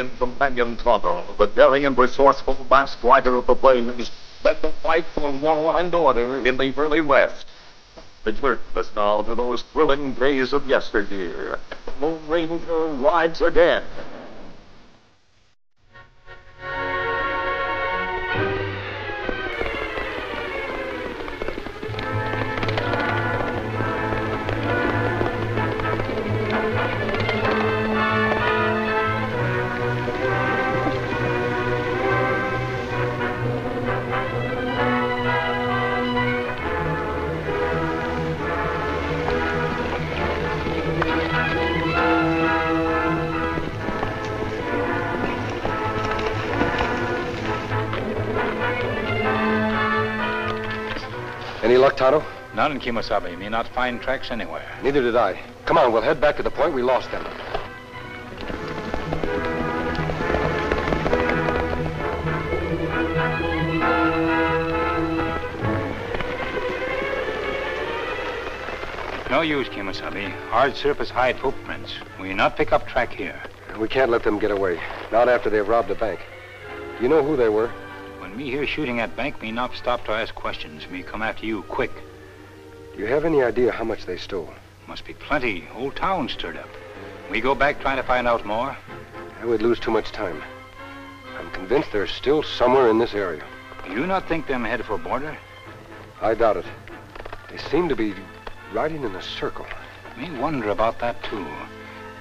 Indian companion Tonto, the daring and resourceful masked rider of the plains, led the fight for law and order in the early West. Return us now to those thrilling days of yesteryear. The Lone Ranger rides again. Any luck, Tonto? None, Kemosabe. May not find tracks anywhere. Neither did I. Come on, we'll head back to the point we lost them. No use, Kemosabe. Hard surface hide footprints. We not pick up track here. We can't let them get away. Not after they've robbed a bank. You know who they were? When me hear shooting at bank, me not stop to ask questions. Me come after you quick. Do you have any idea how much they stole? Must be plenty. Whole town stirred up. We go back trying to find out more. I would lose too much time. I'm convinced they're still somewhere in this area. You not think them headed for border? I doubt it. They seem to be riding in a circle. Me wonder about that, too.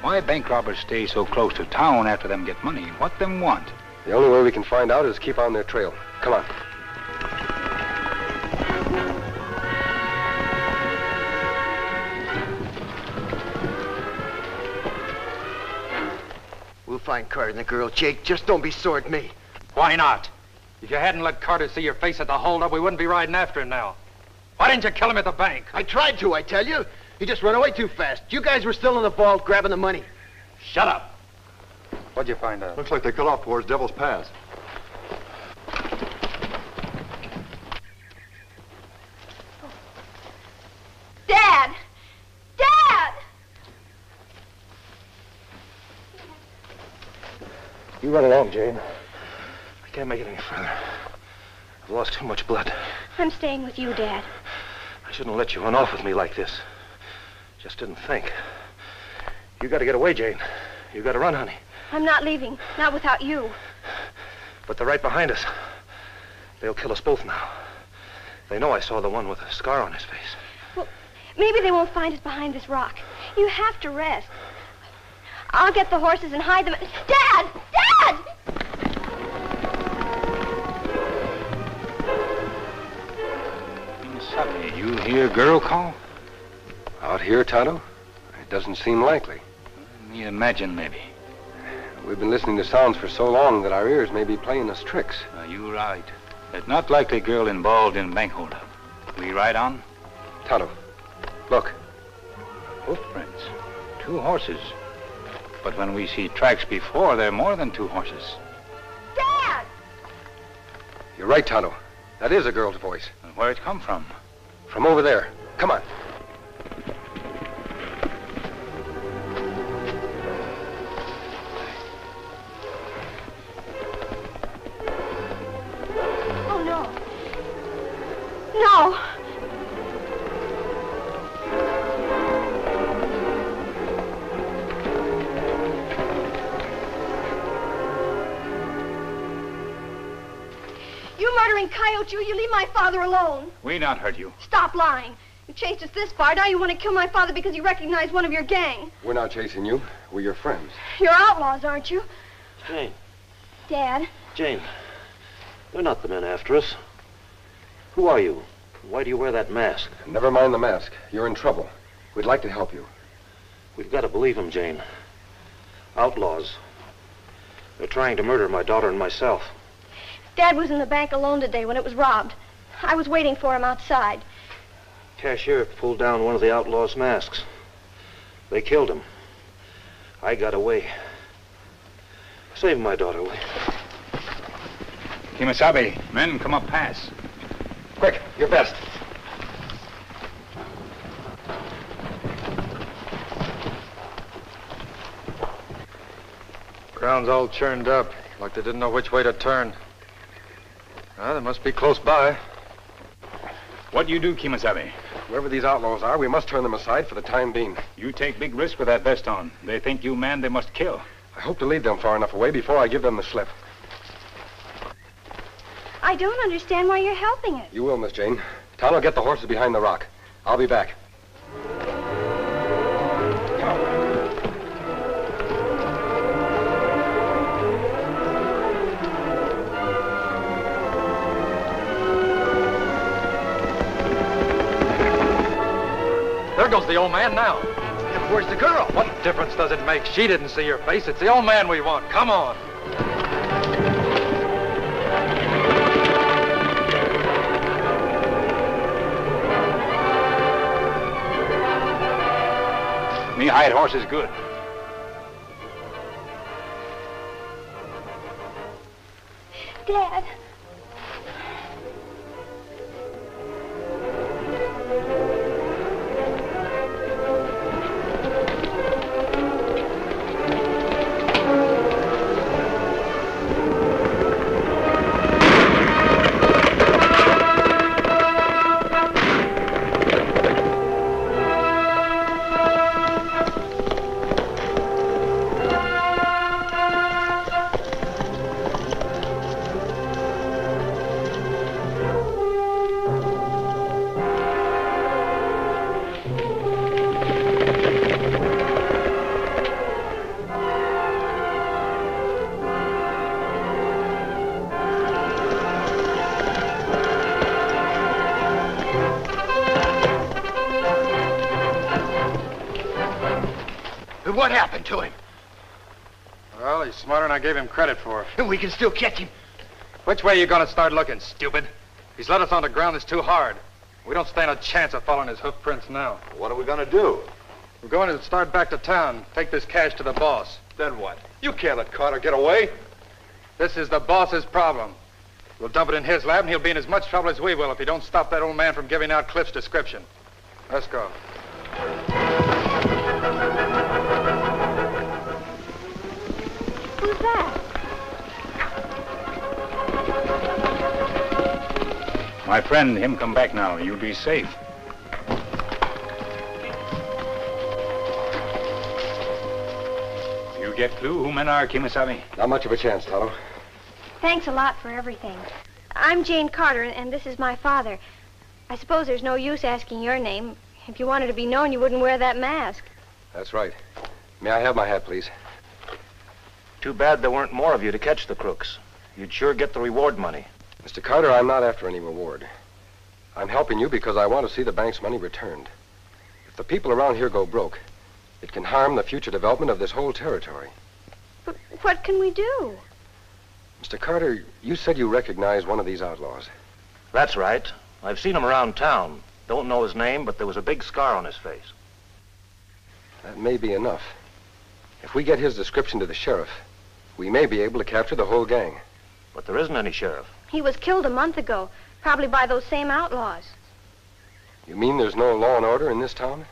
Why bank robbers stay so close to town after them get money? What them want? The only way we can find out is keep on their trail. Come on. We'll find Carter and the girl, Jake. Just don't be sore at me. Why not? If you hadn't let Carter see your face at the holdup, we wouldn't be riding after him now. Why didn't you kill him at the bank? I tried to, I tell you. He just ran away too fast. You guys were still in the vault grabbing the money. Shut up. What'd you find out? Looks like they cut off towards Devil's Pass. Dad! Dad! You run along, Jane. I can't make it any further. I've lost too much blood. I'm staying with you, Dad. I shouldn't let you run off with me like this. Just didn't think. You gotta get away, Jane. You gotta run, honey. I'm not leaving. Not without you. But they're right behind us. They'll kill us both now. They know I saw the one with a scar on his face. Well, maybe they won't find us behind this rock. You have to rest. I'll get the horses and hide them. Dad! Dad! Kemosabe, you hear girl call? Out here, Tonto? It doesn't seem likely. Me imagine, maybe. We've been listening to sounds for so long that our ears may be playing us tricks. You right. It's not likely girl involved in bank holdup. We ride on? Tonto, look. Footprints. 2 horses. But when we see tracks before, there are more than 2 horses. Dad! You're right, Tonto. That is a girl's voice. And where it come from? From over there. Come on. Oh, no. No. You murdering coyote, you leave my father alone. We not hurt you. Stop lying. You chased us this far. Now you want to kill my father because you recognize one of your gang. We're not chasing you. We're your friends. You're outlaws, aren't you? Jane. Dad. Jane. They're not the men after us. Who are you? Why do you wear that mask? Never mind the mask. You're in trouble. We'd like to help you. We've got to believe them, Jane. Outlaws. They're trying to murder my daughter and myself. Dad was in the bank alone today when it was robbed. I was waiting for him outside. Cashier pulled down one of the outlaws' masks. They killed him. I got away. Save my daughter, will you? Kemosabe, men come up pass. Quick, your best. Ground town's all churned up, like they didn't know which way to turn. Well, they must be close by. What do you do, Kimasabi? Whoever these outlaws are, we must turn them aside for the time being. You take big risk with that vest on. They think you man they must kill. I hope to lead them far enough away before I give them the slip. I don't understand why you're helping us. You will, Miss Jane. Tonto, get the horses behind the rock. I'll be back. There goes the old man now. Where's the girl? What difference does it make? She didn't see your face. It's the old man we want. Come on. Me hide horse is good. Dad. What happened to him? Well, he's smarter than I gave him credit for. We can still catch him. Which way are you going to start looking, stupid? He's led us on the ground that's too hard. We don't stand a chance of following his hoof prints now. What are we gonna do? We're going to start back to town, take this cash to the boss. Then what? You can't let Carter get away. This is the boss's problem. We'll dump it in his lab, and he'll be in as much trouble as we will if he don't stop that old man from giving out Cliff's description. Let's go. Who's that? My friend, him come back now. You'll be safe. You get clue who men are, Kimasabi? Not much of a chance, Tonto. Thanks a lot for everything. I'm Jane Carter, and this is my father. I suppose there's no use asking your name. If you wanted to be known, you wouldn't wear that mask. That's right. May I have my hat, please? Too bad there weren't more of you to catch the crooks. You'd sure get the reward money. Mr. Carter, I'm not after any reward. I'm helping you because I want to see the bank's money returned. If the people around here go broke, it can harm the future development of this whole territory. But what can we do? Mr. Carter, you said you recognized one of these outlaws. That's right. I've seen him around town. Don't know his name, but there was a big scar on his face. That may be enough. If we get his description to the sheriff, we may be able to capture the whole gang. But there isn't any sheriff. He was killed a month ago, probably by those same outlaws. You mean there's no law and order in this town?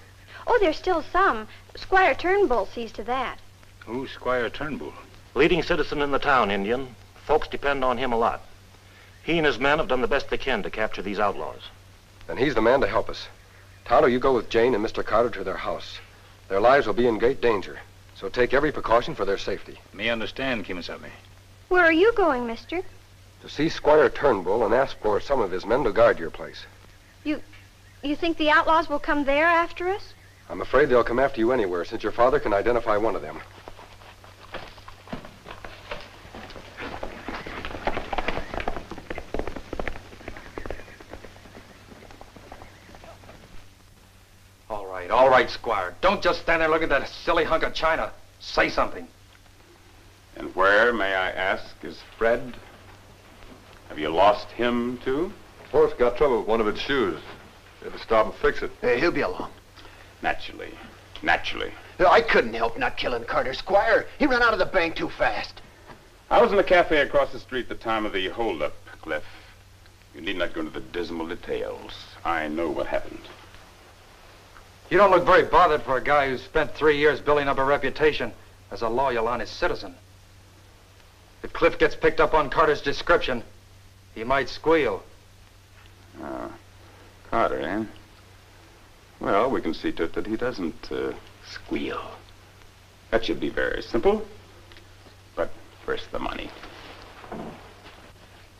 Oh, there's still some. Squire Turnbull sees to that. Who's Squire Turnbull? Leading citizen in the town, Indian. Folks depend on him a lot. He and his men have done the best they can to capture these outlaws. Then he's the man to help us. Tonto, you go with Jane and Mr. Carter to their house. Their lives will be in great danger, so take every precaution for their safety. Me understand, Kimasabi. Where are you going, mister? To see Squire Turnbull and ask for some of his men to guard your place. You think the outlaws will come there after us? I'm afraid they'll come after you anywhere, since your father can identify one of them. All right, Squire. Don't just stand there looking at that silly hunk of china. Say something. And where, may I ask, is Fred? Have you lost him, too? Horse got trouble with one of its shoes. You had to stop and fix it. He'll be along. Naturally. I couldn't help not killing Carter, Squire. He ran out of the bank too fast. I was in the cafe across the street at the time of the holdup, Cliff. You need not go into the dismal details. I know what happened. You don't look very bothered for a guy who spent 3 years building up a reputation as a loyal, honest citizen. If Cliff gets picked up on Carter's description, he might squeal. Carter, eh? Well, we can see to it that he doesn't squeal. That should be very simple. But first, the money.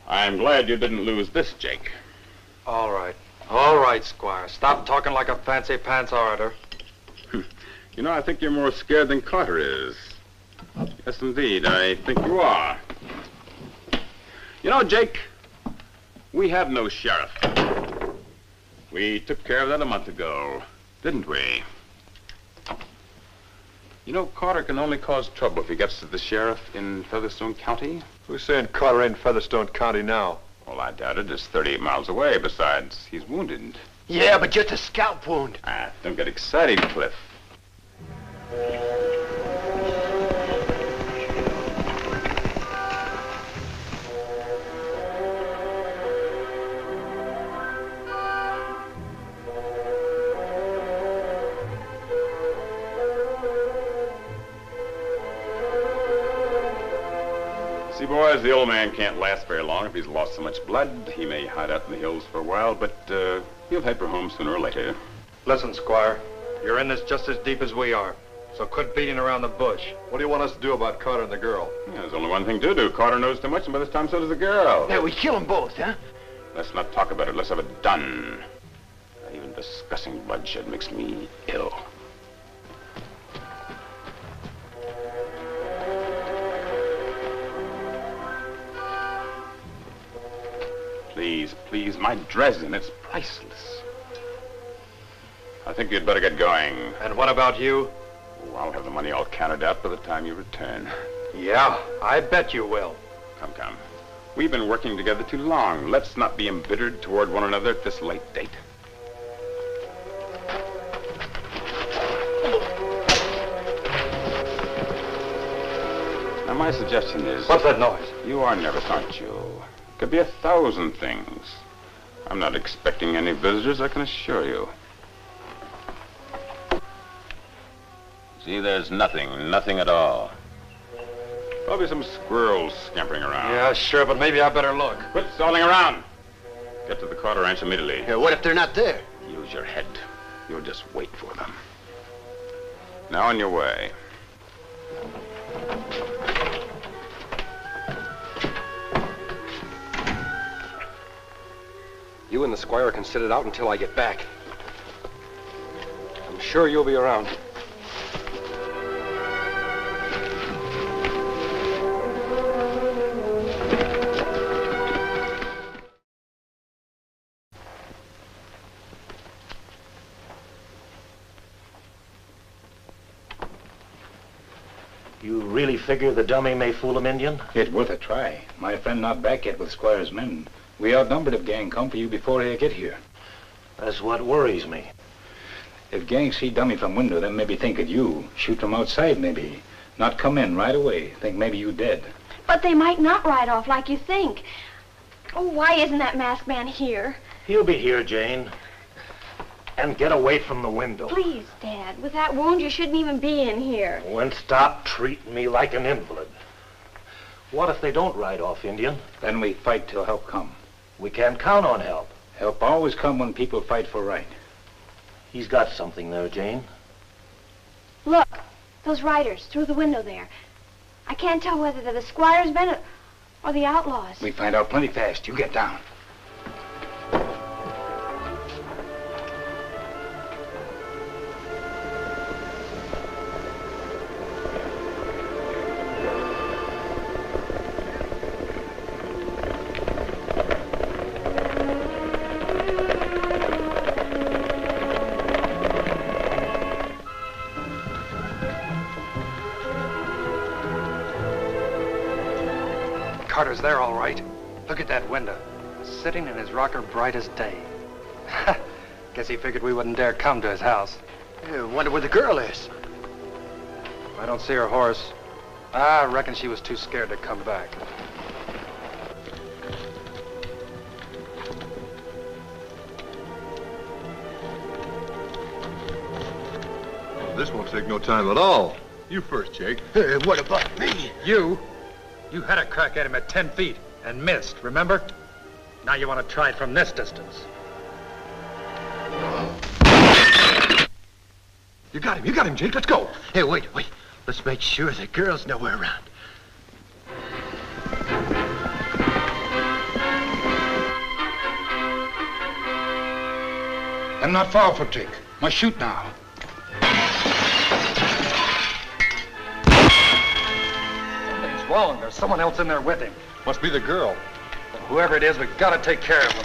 I'm glad you didn't lose this, Jake. All right. All right, Squire. Stop talking like a fancy pants orator. You know, I think you're more scared than Carter is. Yes, indeed. I think you are. You know, Jake, we have no sheriff. We took care of that a month ago, didn't we? You know, Carter can only cause trouble if he gets to the sheriff in Featherstone County. Who's saying Carter ain't in Featherstone County now? Well, I doubt it. It's 38 miles away. Besides, he's wounded. Yeah, but just a scalp wound. Don't get excited, Cliff. See, boys, the old man can't last very long if he's lost so much blood. He may hide out in the hills for a while, but he'll head for home sooner or later. Listen, Squire, you're in this just as deep as we are, so quit beating around the bush. What do you want us to do about Carter and the girl? Yeah, there's only one thing to do. Carter knows too much, and by this time so does the girl. Yeah, we kill them both, huh? Let's not talk about it. Let's have it done. Even discussing bloodshed makes me ill. Please, please, my Dresden, it's priceless. I think you'd better get going. And what about you? Oh, I'll have the money all counted out by the time you return. Yeah, I bet you will. Come, come. We've been working together too long. Let's not be embittered toward one another at this late date. Now, my suggestion is... What's that noise? You are nervous, aren't you? Could be 1,000 things. I'm not expecting any visitors, I can assure you. See, there's nothing at all. Probably some squirrels scampering around. Yeah, sure, but maybe I better look. Quit stalling around. Get to the Carter Ranch immediately. Yeah, what if they're not there? Use your head. You'll just wait for them. Now on your way. You and the squire can sit it out until I get back. I'm sure you'll be around. You really figure the dummy may fool him, Indian? It's worth a try. My friend not back yet with Squire's men. We outnumbered if gang come for you before they get here. That's what worries me. If gang see dummy from window, then maybe think of you. Shoot from outside, maybe. Not come in right away. Think maybe you dead. But they might not ride off like you think. Oh, why isn't that masked man here? He'll be here, Jane. And get away from the window. Please, Dad. With that wound, you shouldn't even be in here. And stop treating me like an invalid. What if they don't ride off, Indian? Then we fight till help come. We can't count on help. Help always come when people fight for right. He's got something there, Jane. Look, those riders through the window there. I can't tell whether they're the squire's men or the outlaws. We find out plenty fast. You get down. Carter's there, all right. Look at that window. Sitting in his rocker bright as day. Guess he figured we wouldn't dare come to his house. Wonder where the girl is. I don't see her horse. I reckon she was too scared to come back. This won't take no time at all. You first, Jake. What about me? You? You had a crack at him at 10 feet and missed, remember? Now you want to try it from this distance. You got him, Jake. Let's go. Hey, wait. Let's make sure the girl's nowhere around. I'm not far for Jake. Must shoot now. Something's wrong. There's someone else in there with him. Must be the girl. Well, whoever it is, we've got to take care of him.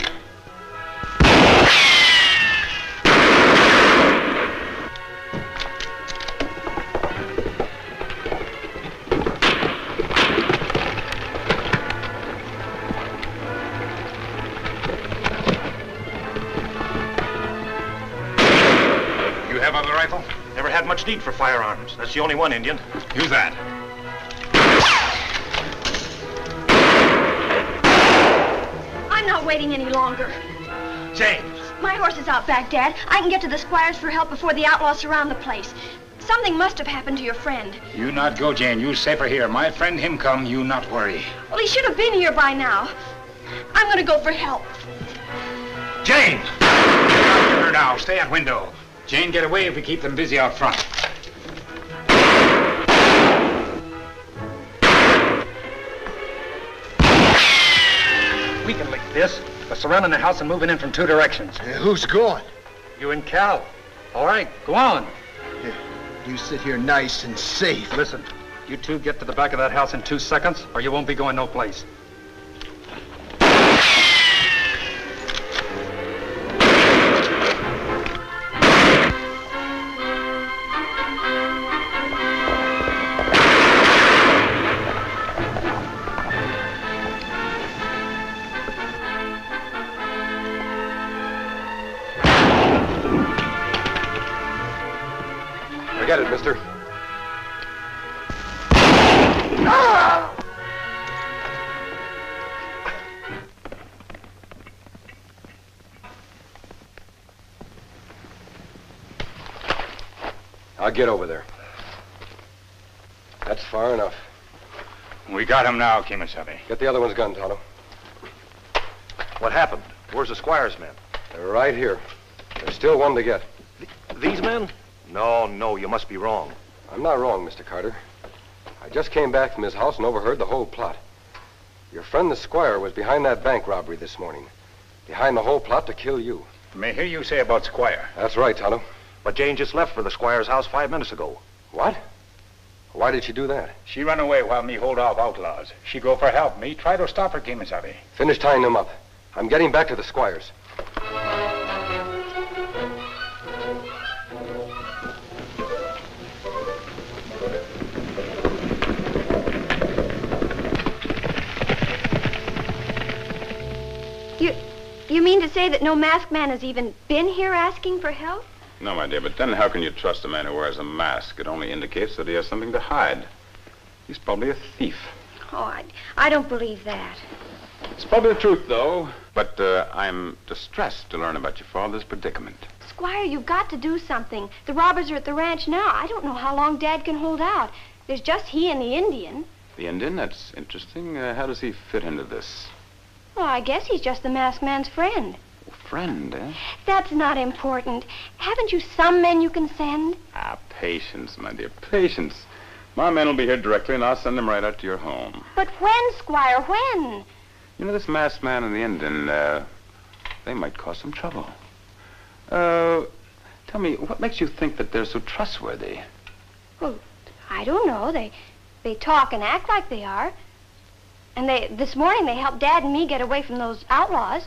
Never had much need for firearms. That's the only one, Indian. Use that. I'm not waiting any longer. James! My horse is out back, Dad. I can get to the squires for help before the outlaws surround the place. Something must have happened to your friend. You not go, Jane. You safer here. My friend him come. You not worry. Well, he should have been here by now. I'm going to go for help. James! Get out her now. Stay at window. Jane, get away if we keep them busy out front. We can lick this. They're surrounding the house and moving in from 2 directions. Who's going? You and Cal. All right, go on. Here, you sit here nice and safe. Listen, you two get to the back of that house in 2 seconds, or you won't be going no place. Forget it, mister. I'll get over there. That's far enough. We got him now, Kemosabe. Get the other one's gun, Tonto. What happened? Where's the squire's men? They're right here. There's still one to get. These men? No, you must be wrong. I'm not wrong, Mr. Carter. I just came back from his house and overheard the whole plot. Your friend the squire was behind that bank robbery this morning. Behind the whole plot to kill you. May hear you say about Squire. That's right, Tonto. But Jane just left for the squire's house 5 minutes ago. What? Why did she do that? She run away while me hold off outlaws. She go for help. Me try to stop her, Kemosabe. Finish tying them up. I'm getting back to the squires. You mean to say that no masked man has even been here asking for help? No, my dear, but then how can you trust a man who wears a mask? It only indicates that he has something to hide. He's probably a thief. Oh, I don't believe that. It's probably the truth, though. But I'm distressed to learn about your father's predicament. Squire, you've got to do something. The robbers are at the ranch now. I don't know how long Dad can hold out. There's just he and the Indian. The Indian? That's interesting. How does he fit into this? Well, I guess he's just the masked man's friend. Friend, eh? That's not important. Haven't you some men you can send? Ah, patience, my dear, patience. My men will be here directly, and I'll send them right out to your home. But when, Squire, when? You know, this masked man and the Indian, they might cause some trouble. Tell me, what makes you think that they're so trustworthy? Well, I don't know. They talk and act like they are. And this morning they helped Dad and me get away from those outlaws.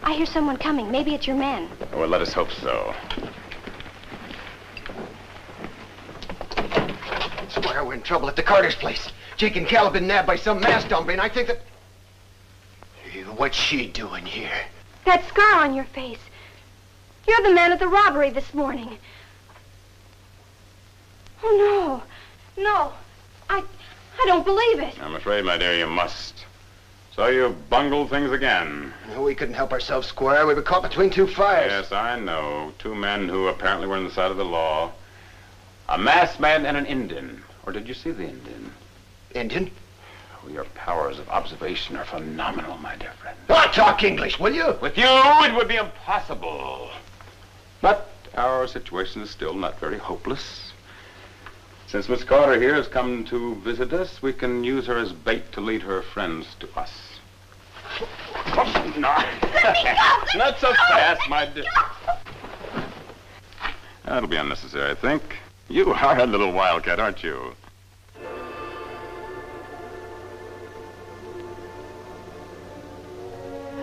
I hear someone coming. Maybe it's your men. Well, let us hope so. Squire, we're in trouble at the Carter's place. Jake and Cal have been nabbed by some masked hombre, and I think that... What's she doing here? That scar on your face. You're the man at the robbery this morning. Oh, no. I don't believe it. I'm afraid, my dear, you must. So you bungled things again. No, we couldn't help ourselves, Squire. We were caught between 2 fires. Yes, I know. 2 men who apparently were on the side of the law. A masked man and an Indian. Or did you see the Indian? Indian? Your powers of observation are phenomenal, my dear friend. Oh, talk English, will you? With you, it would be impossible. But our situation is still not very hopeless. Since Miss Carter here has come to visit us, we can use her as bait to lead her friends to us. Oh, no. Not so fast, my dear. That'll be unnecessary, I think. You are a little wildcat, aren't you?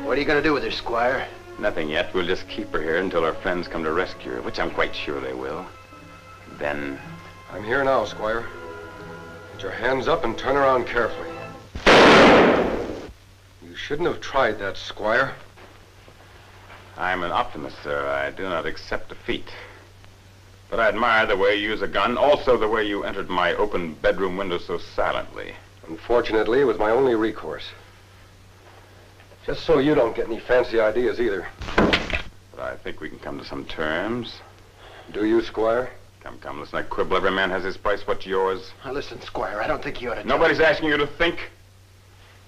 What are you going to do with her, Squire? Nothing yet. We'll just keep her here until our friends come to rescue her, which I'm quite sure they will. Then... I'm here now, Squire. Put your hands up and turn around carefully. You shouldn't have tried that, Squire. I'm an optimist, sir. I do not accept defeat. But I admire the way you use a gun, also the way you entered my open bedroom window so silently. Unfortunately, it was my only recourse. Just so you don't get any fancy ideas either. But I think we can come to some terms. Do you, Squire? Come, let's not quibble. Every man has his price. What's yours? Now, listen, Squire, I don't think you ought to... Nobody's asking you to think.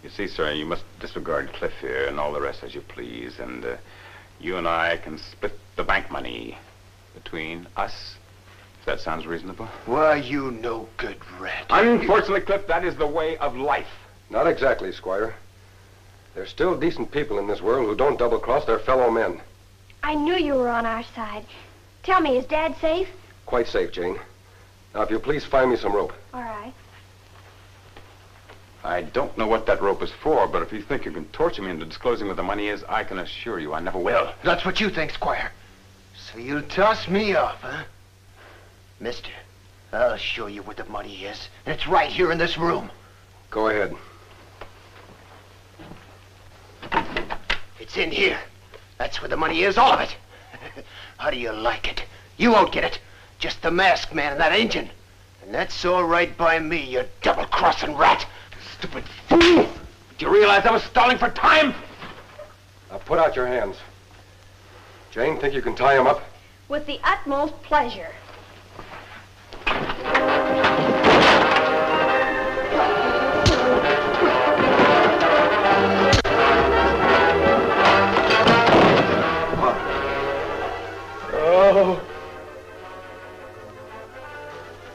You see, sir, you must disregard Cliff here and all the rest as you please. And you and I can split the bank money between us. If that sounds reasonable. Why, you no good rat. Unfortunately, Cliff, that is the way of life. Not exactly, Squire. There's still decent people in this world who don't double-cross their fellow men. I knew you were on our side. Tell me, is Dad safe? Quite safe, Jane. Now, if you'll please find me some rope. All right. I don't know what that rope is for, but if you think you can torture me into disclosing where the money is, I can assure you I never will. That's what you think, Squire. So you'll toss me off, huh? Mister, I'll show you where the money is. And it's right here in this room. Go ahead. It's in here. That's where the money is, all of it. How do you like it? You won't get it. Just the masked man and that Injun. And that's all right by me, you double-crossing rat. Stupid fool! Do you realize I was stalling for time? Now, put out your hands. Jane, think you can tie him up? With the utmost pleasure.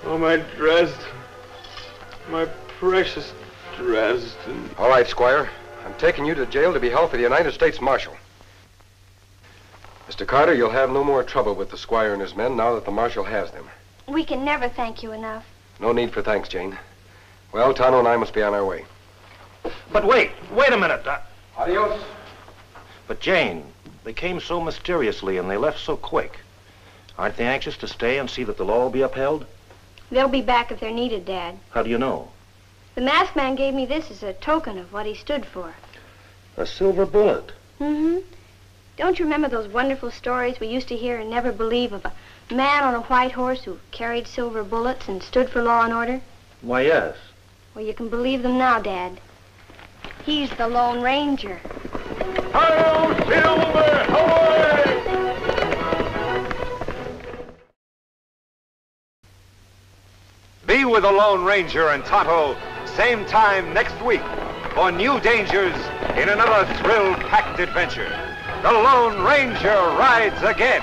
Oh, my dress. My precious dress. All right, Squire. I'm taking you to jail to be held for the United States Marshal. Mr. Carter, you'll have no more trouble with the Squire and his men now that the Marshal has them. We can never thank you enough. No need for thanks, Jane. Well, Tonto and I must be on our way. But wait a minute. Adios. But Jane, they came so mysteriously and they left so quick. Aren't they anxious to stay and see that the law will be upheld? They'll be back if they're needed, Dad. How do you know? The masked man gave me this as a token of what he stood for. A silver bullet. Mm-hmm. Don't you remember those wonderful stories we used to hear and never believe of a man on a white horse who carried silver bullets and stood for law and order? Why, yes. Well, you can believe them now, Dad. He's the Lone Ranger. Hi-yo, Silver! Ahoy! Be with the Lone Ranger and Tonto same time next week for new dangers in another thrill-packed adventure. The Lone Ranger rides again.